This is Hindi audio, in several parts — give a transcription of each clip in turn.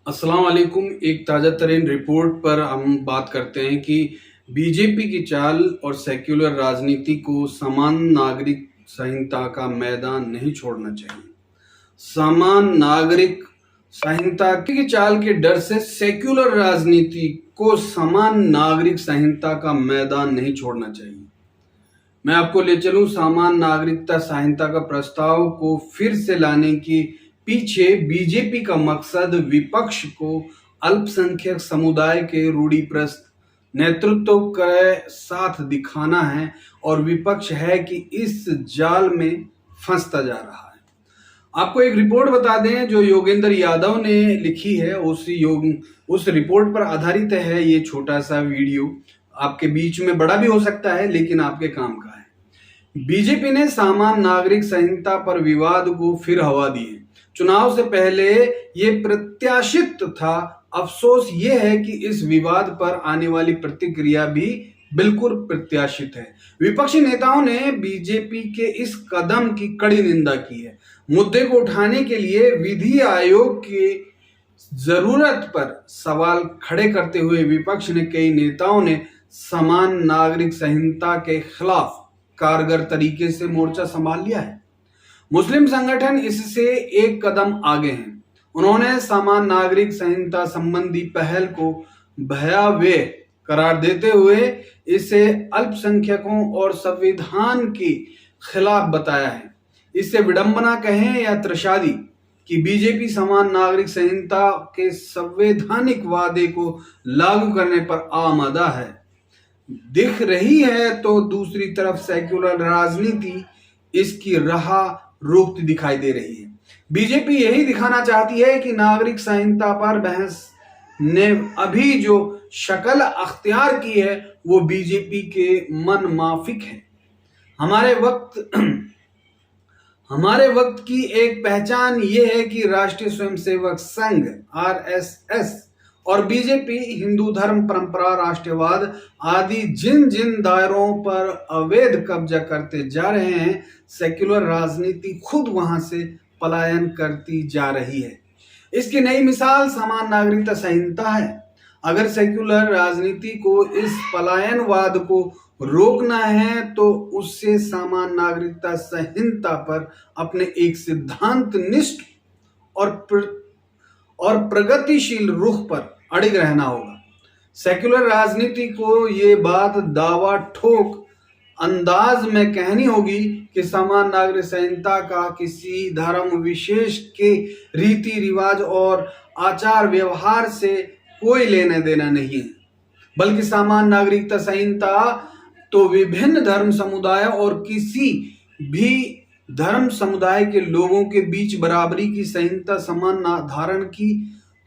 अस्सलाम वालेकुम। एक ताज़ा तरीन रिपोर्ट पर हम बात करते हैं कि बीजेपी की चाल और सेक्युलर राजनीति को समान नागरिक संहिता का मैदान नहीं छोड़ना चाहिए। समान नागरिक संहिता की चाल के डर से सेक्युलर राजनीति को समान नागरिक संहिता का मैदान नहीं छोड़ना चाहिए। मैं आपको ले चलूं समान नागरिकता संहिता का प्रस्ताव को फिर से लाने की पीछे बीजेपी का मकसद विपक्ष को अल्पसंख्यक समुदाय के रूढ़िप्रस्त नेतृत्व के साथ दिखाना है और विपक्ष है कि इस जाल में फंसता जा रहा है। आपको एक रिपोर्ट बता दें जो योगेंद्र यादव ने लिखी है, उस रिपोर्ट पर आधारित है ये छोटा सा वीडियो। आपके बीच में बड़ा भी हो सकता है लेकिन आपके काम का है। बीजेपी ने समान नागरिक संहिता पर विवाद को फिर हवा दी है। चुनाव से पहले ये प्रत्याशित था। अफसोस ये है कि इस विवाद पर आने वाली प्रतिक्रिया भी बिल्कुल प्रत्याशित है। विपक्षी नेताओं ने बीजेपी के इस कदम की कड़ी निंदा की है। मुद्दे को उठाने के लिए विधि आयोग की जरूरत पर सवाल खड़े करते हुए विपक्ष ने कई नेताओं ने समान नागरिक संहिता के खिलाफ कारगर तरीके से मोर्चा संभाल लिया है। मुस्लिम संगठन इससे एक कदम आगे हैं। उन्होंने समान नागरिक संहिता संबंधी पहल को भयावह करार देते हुए इसे अल्पसंख्यकों और संविधान के खिलाफ बताया है। इससे विडंबना कहें या त्रशादी कि बीजेपी समान नागरिक संहिता के संवैधानिक वादे को लागू करने पर आमादा है दिख रही है, तो दूसरी तरफ सेक्युलर राजनीति इसकी राह रोकती दिखाई दे रही है। बीजेपी यही दिखाना चाहती है कि नागरिक संहिता पर बहस ने अभी जो शक्ल अख्तियार की है वो बीजेपी के मन माफिक है। हमारे वक्त की एक पहचान ये है कि राष्ट्रीय स्वयंसेवक संघ आरएसएस और बीजेपी हिंदू धर्म परंपरा राष्ट्रवाद आदि जिन जिन दायरों पर अवैध कब्जा करते जा रहे हैं, सेक्युलर राजनीति खुद वहां से पलायन करती जा रही है। इसकी नई मिसाल समान नागरिकता संहिता है। अगर सेक्युलर राजनीति को इस पलायनवाद को रोकना है तो उससे समान नागरिकता संहिता पर अपने एक सिद्धांत निष्ठ और प्रगतिशील रुख पर अड़िग रहना होगा। सेक्युलर राजनीति को ये बात दावा ठोक अंदाज में कहनी होगी कि समान नागरिक संहिता का किसी धर्म विशेष के रीति रिवाज और आचार व्यवहार से कोई लेना देना नहीं है, बल्कि समान नागरिकता संहिता तो विभिन्न धर्म समुदाय और किसी भी धर्म समुदाय के लोगों के बीच बराबरी की संहिता समान धारण की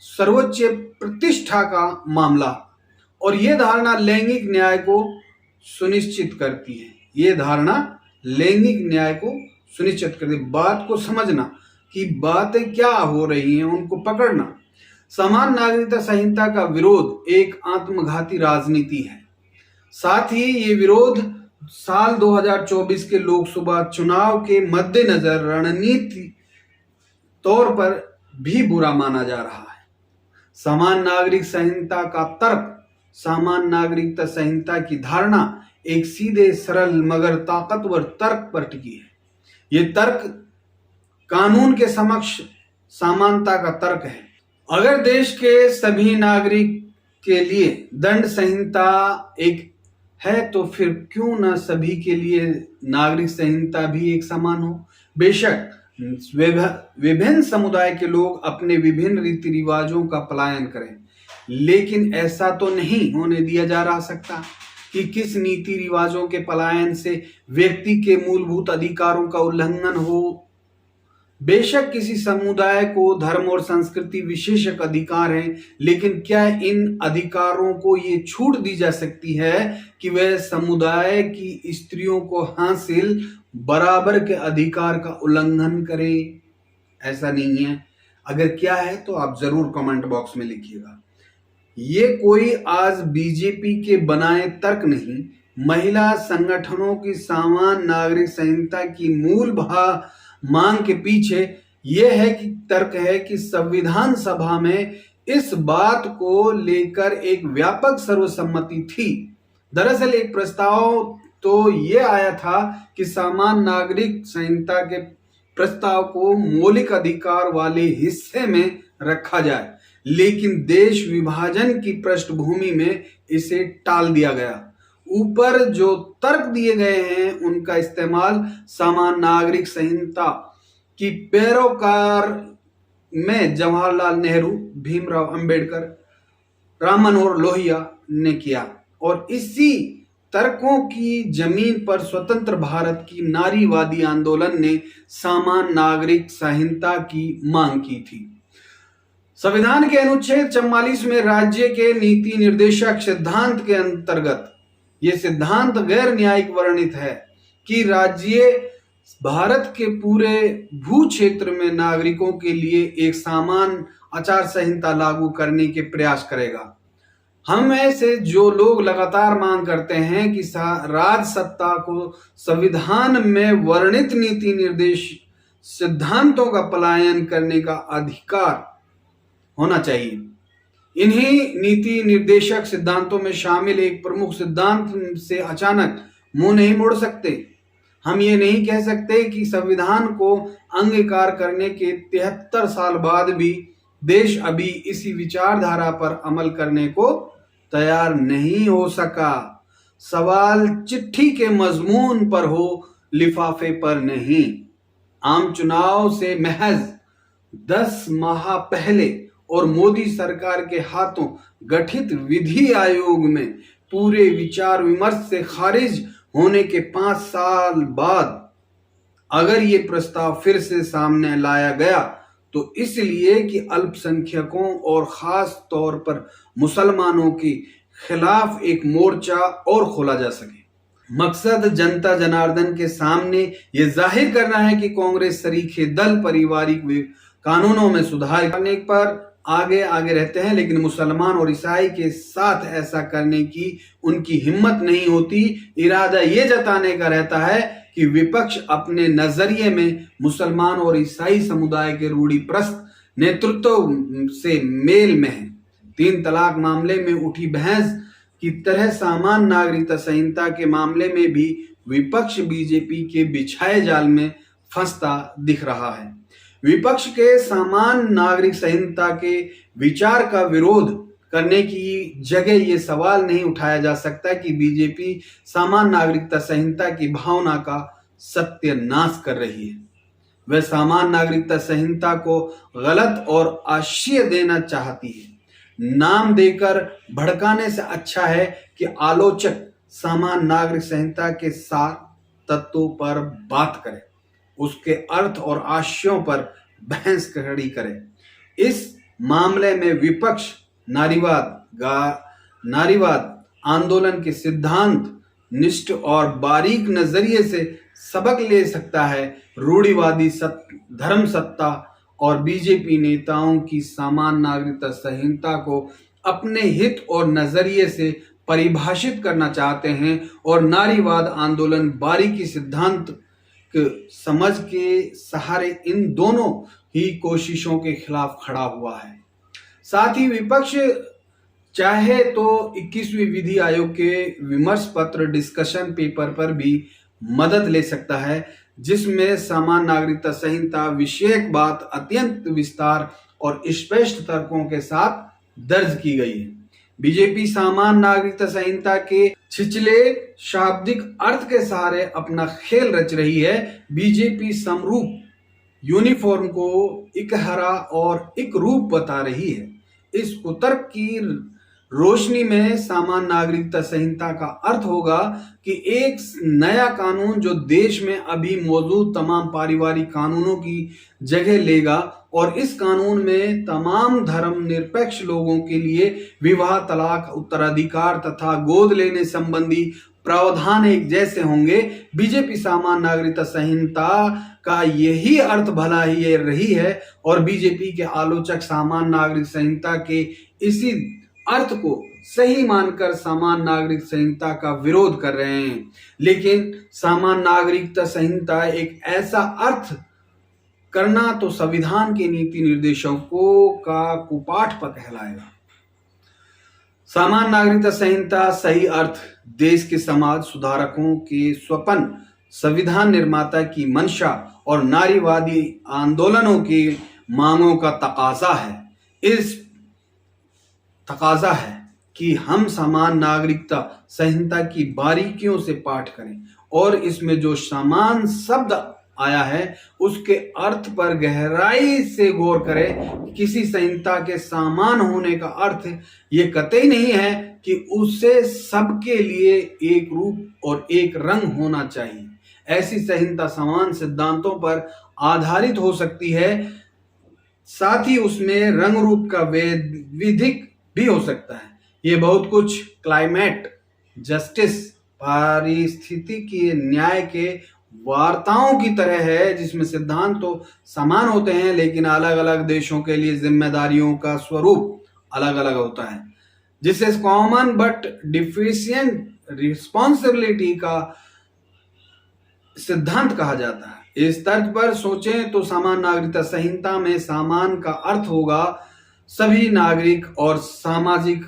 सर्वोच्च प्रतिष्ठा का मामला और ये धारणा लैंगिक न्याय को सुनिश्चित करती है। ये धारणा लैंगिक न्याय को सुनिश्चित करती है। बात को समझना कि बातें क्या हो रही हैं, उनको पकड़ना। समान नागरिकता संहिता का विरोध एक आत्मघाती राजनीति है। साथ ही ये विरोध साल 2024 के लोकसभा चुनाव के मद्देनजर रणनीति तौर पर भी बुरा माना जा रहा है। समान नागरिक संहिता का तर्क, समान नागरिकता संहिता की धारणा एक सीधे सरल मगर ताकतवर तर्क पर टिकी है। ये तर्क कानून के समक्ष समानता का तर्क है। अगर देश के सभी नागरिक के लिए दंड संहिता एक है तो फिर क्यों न सभी के लिए नागरिक संहिता भी एक समान हो। बेशक विभिन्न समुदाय के लोग अपने विभिन्न रीति रिवाजों का पलायन करें, लेकिन ऐसा तो नहीं होने दिया जा सकता कि किस नीति रिवाजों के पलायन से व्यक्ति के मूलभूत अधिकारों का उल्लंघन हो। बेशक किसी समुदाय को धर्म और संस्कृति विशेषक अधिकार हैं, लेकिन क्या इन अधिकारों को ये छूट दी जा सकती है कि वह समुदाय की स्त्रियों को हासिल बराबर के अधिकार का उल्लंघन करे? ऐसा नहीं है। अगर क्या है तो आप जरूर कमेंट बॉक्स में लिखिएगा। ये कोई आज बीजेपी के बनाए तर्क नहीं, महिला संगठनों की समान नागरिक संहिता की मूल मांग के पीछे यह है कि तर्क है कि संविधान सभा में इस बात को लेकर एक व्यापक सर्वसम्मति थी। दरअसल एक प्रस्ताव तो ये आया था कि सामान्य नागरिक संहिता के प्रस्ताव को मौलिक अधिकार वाले हिस्से में रखा जाए, लेकिन देश विभाजन की पृष्ठभूमि में इसे टाल दिया गया। ऊपर जो तर्क दिए गए हैं उनका इस्तेमाल सामान्य नागरिक संहिता की पैरोकार में जवाहरलाल नेहरू, भीमराव अंबेडकर, राम मनोहर लोहिया ने किया और इसी तर्कों की जमीन पर स्वतंत्र भारत की नारीवादी आंदोलन ने सामान्य नागरिक संहिता की मांग की थी। संविधान के अनुच्छेद 44 में राज्य के नीति निर्देशक सिद्धांत के अंतर्गत यह सिद्धांत गैर न्यायिक वर्णित है कि राज्य भारत के पूरे भू क्षेत्र में नागरिकों के लिए एक समान आचार संहिता लागू करने के प्रयास करेगा। हम में से जो लोग लगातार मांग करते हैं कि राज सत्ता को संविधान में वर्णित नीति निर्देश सिद्धांतों का पलायन करने का अधिकार होना चाहिए। इन्हीं नीति निर्देशक सिद्धांतों में शामिल एक प्रमुख सिद्धांत से अचानक मुंह नहीं मोड़ सकते। हम ये नहीं कह सकते कि संविधान को अंगीकार करने के 73 साल बाद भी देश अभी इसी विचारधारा पर अमल करने को तैयार नहीं हो सका। सवाल चिट्ठी के मजमून पर हो, लिफाफे पर नहीं। आम चुनाव से महज 10 माह पहले और मोदी सरकार के हाथों गठित विधि आयोग में पूरे विचार विमर्श से खारिज होने के 5 साल बाद अगर ये प्रस्ताव फिर से सामने लाया गया तो इसलिए कि अल्पसंख्यकों और खास तौर पर मुसलमानों के खिलाफ एक मोर्चा और खोला जा सके। मकसद जनता जनार्दन के सामने ये जाहिर करना है कि कांग्रेस सरीखे दल पारिवारिक कानूनों में सुधार करने पर आगे आगे रहते हैं, लेकिन मुसलमान और ईसाई के साथ ऐसा करने की उनकी हिम्मत नहीं होती। इरादा ये जताने का रहता है कि विपक्ष अपने नजरिए में मुसलमान और ईसाई समुदाय के रूढ़िप्रस्त नेतृत्व से मेल में है। 3 तलाक मामले में उठी बहस की तरह सामान्य नागरिकता संहिता के मामले में भी विपक्ष बीजेपी के बिछाए जाल में फंसता दिख रहा है। विपक्ष के सामान्य नागरिक संहिता के विचार का विरोध करने की जगह ये सवाल नहीं उठाया जा सकता कि बीजेपी सामान्य नागरिकता संहिता की भावना का सत्यानाश कर रही है। वह सामान्य नागरिकता संहिता को गलत और आशय देना चाहती है। नाम देकर भड़काने से अच्छा है कि आलोचक सामान्य नागरिक संहिता के सार तत्वों पर बात करें, उसके अर्थ और आशयों पर बहस खड़ी करें। इस मामले में विपक्ष नारीवाद आंदोलन के सिद्धांत निष्ठ और बारीक नजरिए से सबक ले सकता है। रूढ़िवादी धर्म सत्ता और बीजेपी नेताओं की सामान्य नागरिकता संहिता को अपने हित और नजरिए से परिभाषित करना चाहते हैं और नारीवाद आंदोलन बारीकी सिद्धांत समझ के सहारे इन दोनों ही कोशिशों के खिलाफ खड़ा हुआ है। साथ ही विपक्ष चाहे तो 21वीं विधि आयोग के विमर्श पत्र डिस्कशन पेपर पर भी मदद ले सकता है, जिसमें सामान्य नागरिकता संहिता विषयक बात अत्यंत विस्तार और स्पष्ट तर्कों के साथ दर्ज की गई है। बीजेपी सामान्य नागरिकता संहिता के छिछले शाब्दिक अर्थ के सहारे अपना खेल रच रही है। बीजेपी समरूप यूनिफॉर्म को इकहरा और एक रूप बता रही है। इस कुतर्क की रोशनी में सामान्य नागरिकता संहिता का अर्थ होगा कि एक नया कानून जो देश में अभी मौजूद तमाम पारिवारिक कानूनों की जगह लेगा और इस कानून में तमाम धर्म निरपेक्ष लोगों के लिए विवाह, तलाक, उत्तराधिकार तथा गोद लेने संबंधी प्रावधान एक जैसे होंगे। बीजेपी सामान्य नागरिकता संहिता का यही अर्थ भला ही रही है और बीजेपी के आलोचक सामान्य नागरिक संहिता के इसी अर्थ को सही मानकर सामान्य नागरिक संहिता का विरोध कर रहे हैं। लेकिन सामान्य नागरिकता संहिता एक ऐसा अर्थ करना तो संविधान के नीति निर्देशकों का कुपाठ पर कहलाएगा। सामान्य नागरिकता संहिता सही अर्थ देश के समाज सुधारकों के स्वप्न, संविधान निर्माता की मंशा और नारीवादी आंदोलनों की मांगों का तकाजा है। इस तकाजा है कि हम समान नागरिकता संहिता की बारीकियों से पाठ करें और इसमें जो समान शब्द आया है उसके अर्थ पर गहराई से गौर करें। किसी संहिता के समान होने का अर्थ ये कतई नहीं है कि उसे सबके लिए एक रूप और एक रंग होना चाहिए। ऐसी संहिता समान सिद्धांतों पर आधारित हो सकती है, साथ ही उसमें रंग रूप का विधिक भी हो सकता है। ये बहुत कुछ क्लाइमेट जस्टिस, पारिस्थितिकी न्याय के वार्ताओं की तरह है, जिसमें सिद्धांत तो समान होते हैं लेकिन अलग अलग देशों के लिए जिम्मेदारियों का स्वरूप अलग अलग होता है, जिसे कॉमन बट डिफिशिएंट रिस्पॉन्सिबिलिटी का सिद्धांत कहा जाता है। इस तर्क पर सोचें तो समान नागरिकता संहिता में समान का अर्थ होगा सभी नागरिक और सामाजिक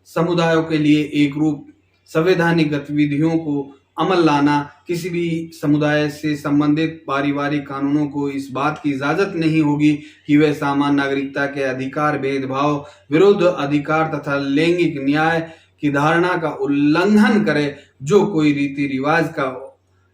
समुदायों के लिए एक रूप संवैधानिक गतिविधियों को अमल लाना। किसी भी समुदाय से संबंधित पारिवारिक कानूनों को इस बात की इजाजत नहीं होगी कि वे सामान्य नागरिकता के अधिकार, भेदभाव विरुद्ध अधिकार तथा लैंगिक न्याय की धारणा का उल्लंघन करे। जो कोई रीति रिवाज का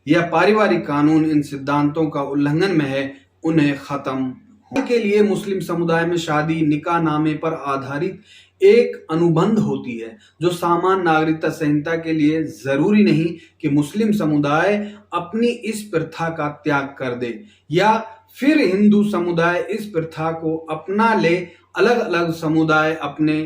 या पारिवारिक कानून इन सिद्धांतों का उल्लंघन में है, उन्हें खत्म के लिए मुस्लिम समुदाय में शादी निकाह नामे पर आधारित एक अनुबंध होती है, जो सामान्य नागरिकता संहिता के लिए जरूरी नहीं कि मुस्लिम समुदाय अपनी इस प्रथा का त्याग कर दे या फिर हिंदू समुदाय इस प्रथा को अपना ले। अलग अलग समुदाय अपने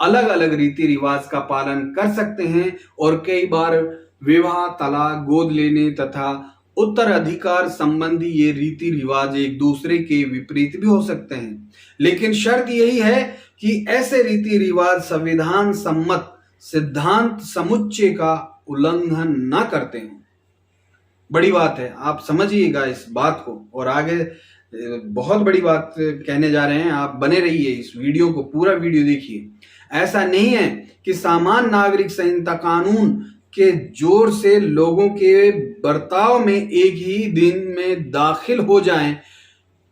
अलग अलग रीति रिवाज का पालन कर सकते हैं और कई बार विवाह, तलाक, गोद लेने तथा उत्तराधिकार संबंधी ये रीति रिवाज एक दूसरे के विपरीत भी हो सकते हैं, लेकिन शर्त यही है कि ऐसे रीति रिवाज संविधान सम्मत सिद्धांत समुच्चय का उल्लंघन न करते हों। बड़ी बात है, आप समझिएगा इस बात को, और आगे बहुत बड़ी बात कहने जा रहे हैं। आप बने रहिए, इस वीडियो को पूरा वीडियो देखिए। ऐसा नहीं है कि सामान्य नागरिक संहिता कानून के जोर से लोगों के बर्ताव में एक ही दिन में दाखिल हो जाएं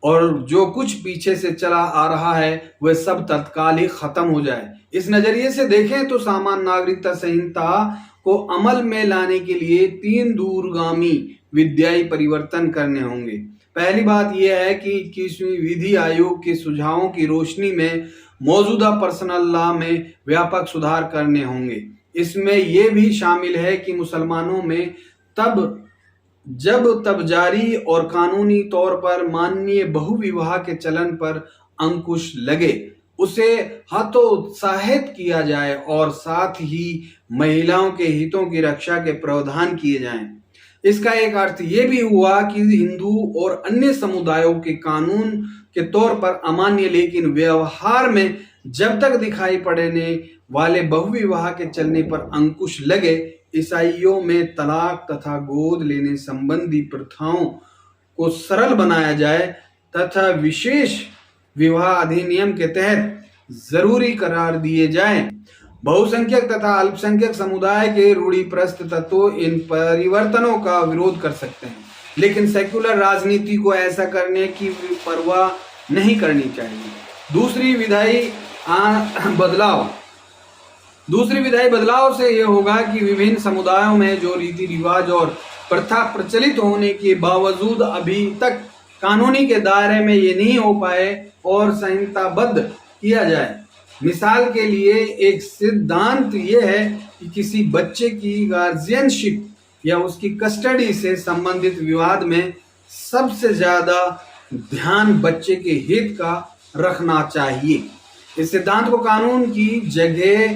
और जो कुछ पीछे से चला आ रहा है वह सब तत्काल ही खत्म हो जाए। इस नजरिए से देखें तो सामान्य नागरिकता संहिता को अमल में लाने के लिए 3 दूरगामी विधायी परिवर्तन करने होंगे। पहली बात यह है कि 21वीं विधि आयोग के सुझावों की रोशनी में मौजूदा पर्सनल लॉ में व्यापक सुधार करने होंगे। इसमें यह भी शामिल है कि मुसलमानों में जब जारी और कानूनी तौर पर माननीय बहुविवाह के चलन पर अंकुश लगे, उसे हतोत्साहित किया जाए और साथ ही महिलाओं के हितों की रक्षा के प्रावधान किए जाएं। इसका एक अर्थ यह भी हुआ कि हिंदू और अन्य समुदायों के कानून के तौर पर अमान्य लेकिन व्यवहार में जब तक दिखाई पड़ने वाले बहुविवाह के चलने पर अंकुश लगे, ईसाइयों में तलाक तथा गोद लेने संबंधी प्रथाओं को सरल बनाया जाए तथा विशेष विवाह अधिनियम के तहत जरूरी करार दिए जाएं। बहुसंख्यक तथा अल्पसंख्यक समुदाय के रूढ़िप्रस्त तत्व इन परिवर्तनों का विरोध कर सकते हैं, लेकिन सेक्युलर राजनीति को ऐसा करने की परवाह नहीं करनी चाहिए। दूसरी विधायी बदलाव से यह होगा कि विभिन्न समुदायों में जो रीति रिवाज और प्रथा प्रचलित होने के बावजूद अभी तक कानूनी के दायरे में ये नहीं हो पाए और संहिताबद्ध किया जाए। मिसाल के लिए एक सिद्धांत यह है कि किसी बच्चे की गार्जियनशिप या उसकी कस्टडी से संबंधित विवाद में सबसे ज्यादा ध्यान बच्चे के हित का रखना चाहिए। इस सिद्धांत को कानून की जगह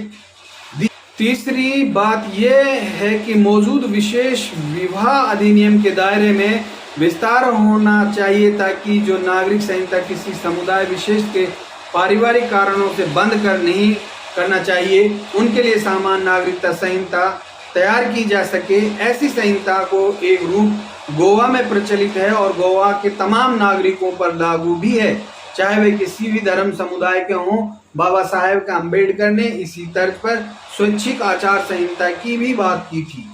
दी। तीसरी बात यह है कि मौजूद विशेष विवाह अधिनियम के दायरे में विस्तार होना चाहिए ताकि जो नागरिक संहिता किसी समुदाय विशेष के पारिवारिक कारणों से बंद नहीं करना चाहिए, उनके लिए सामान्य नागरिकता संहिता तैयार की जा सके। ऐसी संहिता को एक रूप गोवा में प्रचलित है और गोवा के तमाम नागरिकों पर लागू भी है, चाहे वे किसी भी धर्म समुदाय के हों। बाबा साहेब आम्बेडकर ने इसी तर्ज पर स्वैच्छिक आचार संहिता की भी बात की थी।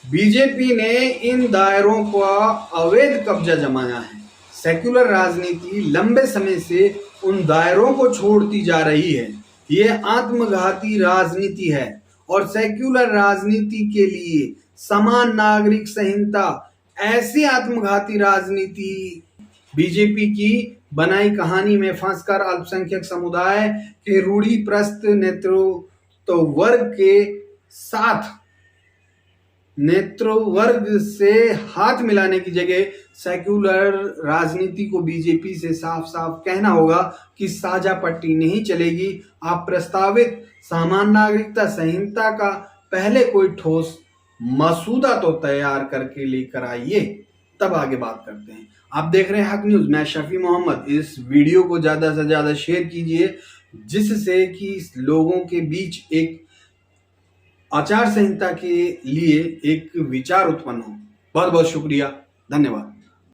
बीजेपी ने इन दायरों का अवैध कब्जा जमाया है। सेक्युलर राजनीति लंबे समय से उन दायरों को छोड़ती जा रही है। ये आत्मघाती राजनीति है और सेक्युलर राजनीति के लिए समान नागरिक संहिता ऐसी आत्मघाती राजनीति बीजेपी की बनाई कहानी में फंसकर अल्पसंख्यक समुदाय के रूढ़िप्रस्त नेतृवर्ग से हाथ मिलाने की जगह सेक्युलर राजनीति को बीजेपी से साफ साफ कहना होगा कि साझा पट्टी नहीं चलेगी। आप प्रस्तावित समान नागरिकता संहिता का पहले कोई ठोस मसूदा तो तैयार करके लेकर आइए, तब आगे बात करते हैं। आप देख रहे हैं हक न्यूज, मैं शफी मोहम्मद। इस वीडियो को ज्यादा से ज्यादा शेयर कीजिए, जिससे कि लोगों के बीच एक आचार संहिता के लिए एक विचार उत्पन्न हो। बहुत बहुत शुक्रिया, धन्यवाद।